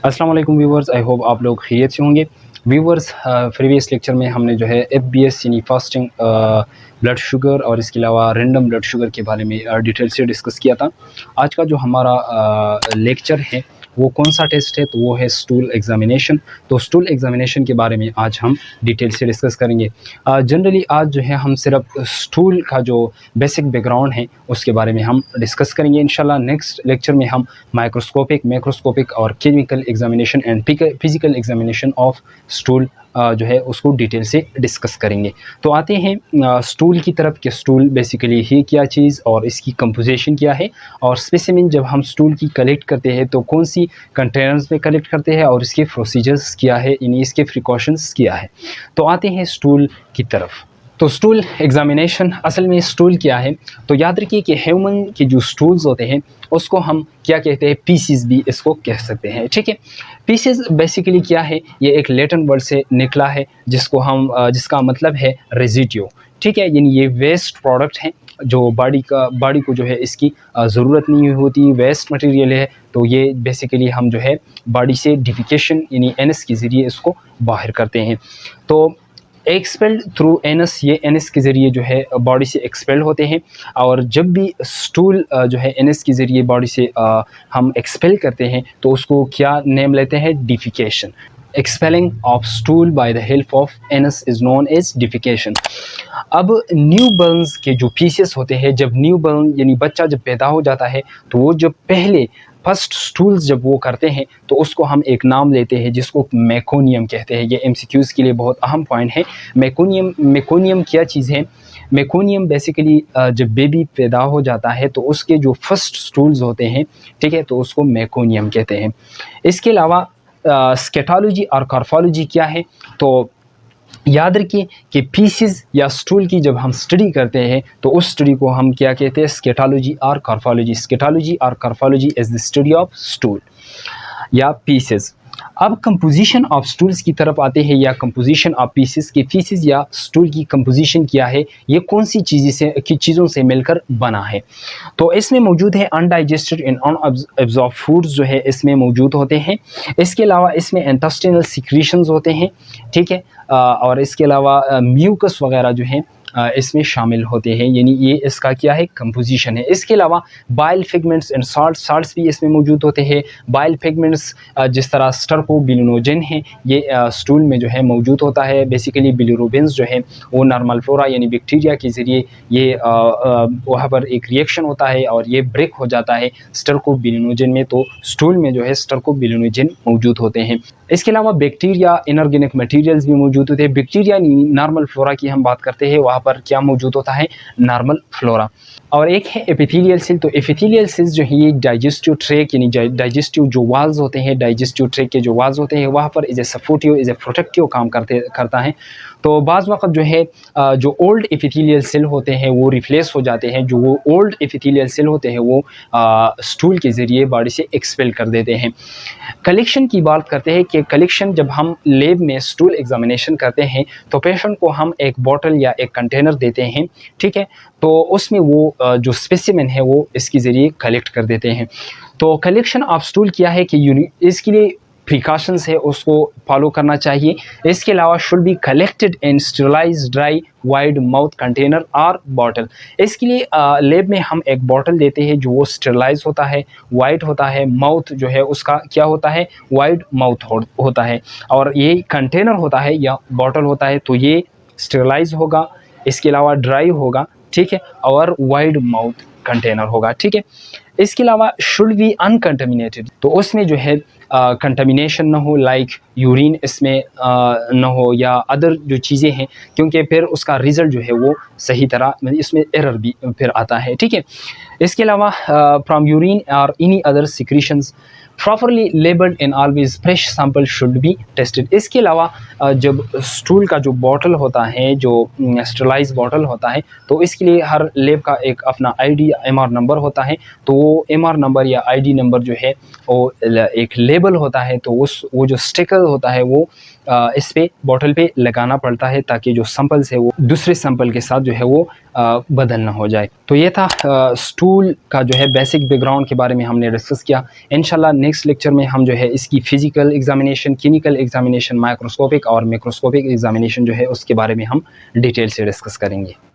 अस्सलाम वालेकुम viewers, I hope आप लोग खैरियत से होंगे। व्यूवर्स, प्रीवियस लेक्चर में हमने जो है एफबीएस यानी फास्टिंग ब्लड शुगर और इसके अलावा रैंडम ब्लड शुगर के बारे में डिटेल से डिस्कस किया था। आज का जो हमारा लेक्चर है वो कौन सा टेस्ट है, तो वो है स्टूल एग्जामिनेशन। तो स्टूल एग्जामिनेशन के बारे में आज हम डिटेल से डिस्कस करेंगे। जनरली आज जो है हम सिर्फ स्टूल का जो बेसिक बैकग्राउंड है उसके बारे में हम डिस्कस करेंगे। इंशाल्लाह नेक्स्ट लेक्चर में हम माइक्रोस्कोपिक, मैक्रोस्कोपिक और chemical examination and physical examination of stool जो है उसको डिटेल से डिस्कस करेंगे। तो आते हैं स्टूल की तरफ कि स्टूल बेसिकली है क्या चीज़ और इसकी कंपोजिशन क्या है, और स्पेसिमेन जब हम स्टूल की कलेक्ट करते हैं तो कौन सी कंटेनर्स में कलेक्ट करते हैं और इसके प्रोसीजर्स क्या है, यानी इसके प्रिकॉशंस क्या है। तो आते हैं स्टूल की तरफ। तो स्टूल एग्जामिनेशन, असल में स्टूल क्या है, तो याद रखिए कि ह्यूमन के जो स्टूल्स होते हैं उसको हम क्या कहते हैं, पीसीज भी इसको कह सकते हैं। ठीक है, पीसीज बेसिकली क्या है, ये एक लैटिन वर्ड से निकला है जिसको हम जिसका मतलब है रेजिड्यू। ठीक है, यानी ये वेस्ट प्रोडक्ट हैं जो बॉडी को जो है इसकी ज़रूरत नहीं होती, वेस्ट मटेरियल है। तो ये बेसिकली हम जो है बॉडी से डिफिकेशन यानी एनएस के ज़रिए इसको बाहर करते हैं। तो एक्सपेल्ड थ्रू एनस, ये एनएस के ज़रिए जो है बॉडी से एक्सपेल्ड होते हैं। और जब भी स्टूल जो है एनएस के ज़रिए बॉडी से हम एक्सपेल करते हैं तो उसको क्या नेम लेते हैं, defecation. Expelling of stool by the help of anus is known as defecation. अब न्यू बर्न्स के जो पीसेस होते हैं, जब न्यू बर्न यानी बच्चा जब पैदा हो जाता है तो वो जब पहले फर्स्ट स्टूल्स जब वो करते हैं तो उसको हम एक नाम लेते हैं जिसको मेकोनियम कहते हैं। ये एमसीक्यूज़ के लिए बहुत अहम पॉइंट है। मेकोनियम क्या चीज़ है? मेकोनियम बेसिकली जब बेबी पैदा हो जाता है तो उसके जो फर्स्ट स्टूल्स होते हैं, ठीक है, तो उसको मेकोनियम कहते हैं। इसके अलावा स्केटोलॉजी और कार्फोलॉजी क्या है, तो याद रखिए कि पीसेस या स्टूल की जब हम स्टडी करते हैं तो उस स्टडी को हम क्या कहते हैं, स्केटोलॉजी और कार्फोलॉजी। स्केटोलॉजी और coprology is the study of stool या पीसेस। अब कंपोजिशन ऑफ स्टूल्स की तरफ आते हैं, या कंपोजिशन ऑफ पीसेस के पीसेस या स्टूल की कंपोजिशन क्या है, ये कौन सी चीज़ों से मिलकर बना है। तो इसमें मौजूद है अनडाइजेस्टेड एंड अनअब्जॉर्ब फूड्स जो है इसमें मौजूद होते हैं। इसके अलावा इसमें इंटेस्टिनल सिक्रीशंस होते हैं, ठीक है, और इसके अलावा म्यूकस वगैरह जो है इसमें शामिल होते हैं, यानी ये इसका क्या है, कंपोजिशन है। इसके अलावा बाइल पिगमेंट्स एंड साल्ट्स भी इसमें मौजूद होते हैं। बाइल पिगमेंट्स जिस तरह स्टर्कोबिलिनोजेन है, ये स्टूल में जो है मौजूद होता है। बेसिकली बिलिरुबिन्स जो है वो नॉर्मल फ्लोरा यानी बैक्टीरिया के ज़रिए ये वहाँ पर एक रिएक्शन होता है और ये ब्रेक हो जाता है स्टर्कोबिलिनोजेन में, तो स्टूल में जो है स्टर्कोबिलिनोजेन मौजूद होते हैं। इसके अलावा बैक्टीरिया, इनऑर्गेनिक मटेरियल्स भी मौजूद होते हैं। बैक्टीरिया नॉर्मल फ्लोरा की हम बात करते हैं, वहाँ पर क्या मौजूद होता है, नॉर्मल फ्लोरा। और एक है एपिथेलियल सेल। तो एपिथेलियल सेल्स जो है ये डाइजेस्टिव ट्रैक यानी डाइजेस्टिव जो वाल्स होते हैं, डाइजेस्टिव ट्रैक के जो वाल्स होते हैं वहाँ पर is a supportive, is a protective काम करता है। तो बाज़ वक़्त जो है जो ओल्ड एपिथेलियल सेल होते हैं वो रिप्लेस हो जाते हैं। जो वो ओल्ड एपिथेलियल सेल होते हैं वो स्टूल के ज़रिए बॉडी से एक्सपेल कर देते हैं। कलेक्शन की बात करते हैं कि कलेक्शन जब हम लैब में स्टूल एग्जामिनेशन करते हैं तो पेशेंट को हम एक बॉटल या एक कंटेनर देते हैं, ठीक है, तो उसमें वो जो स्पेसिमेन है वो इसके ज़रिए कलेक्ट कर देते हैं। तो कलेक्शन ऑफ स्टूल क्या है कि इसके लिए प्रिकॉशंस है उसको फॉलो करना चाहिए। इसके अलावा should be collected in sterilise dry wide mouth container और बॉटल। इसके लिए लैब में हम एक बॉटल देते हैं जो वो स्टरलाइज होता है, वाइड होता है, माउथ जो है उसका क्या होता है, वाइड माउथ होता है, और ये कंटेनर होता है या बॉटल होता है तो ये स्टरलाइज होगा, इसके अलावा ड्राई होगा, ठीक है, और वाइड माउथ कंटेनर होगा, ठीक है। इसके अलावा शुड बी अनकंटामिनेटेड, तो उसमें जो है कंटामिनेशन ना हो, लाइक यूरिन इसमें ना हो या अदर जो चीज़ें हैं, क्योंकि फिर उसका रिज़ल्ट जो है वो सही तरह इसमें एरर भी फिर आता है, ठीक है। इसके अलावा फ्रॉम यूरिन और any other secretions properly labelled and always fresh sample should be tested. इसके अलावा जब स्टूल का जो बॉटल होता है, जो स्टरलाइज बॉटल होता है, तो इसके लिए हर लैब का एक अपना आईडी एमआर नंबर होता है। तो वो एमआर नंबर या आईडी नंबर जो है वो एक लेबल होता है, तो वो जो स्टिकर होता है वो इस पे बॉटल पे लगाना पड़ता है ताकि जो सैंपल्स है वो दूसरे सैंपल के साथ जो है वो बदल ना हो जाए। तो ये था स्टूल का जो है बेसिक बैकग्राउंड के बारे में हमने डिस्कस किया। इंशाल्लाह नेक्स्ट लेक्चर में हम जो है इसकी physical examination, chemical examination, microscopic और मैक्रोस्कोपिक एग्जामिनेशन जो है उसके बारे में हम डिटेल से डिस्कस करेंगे।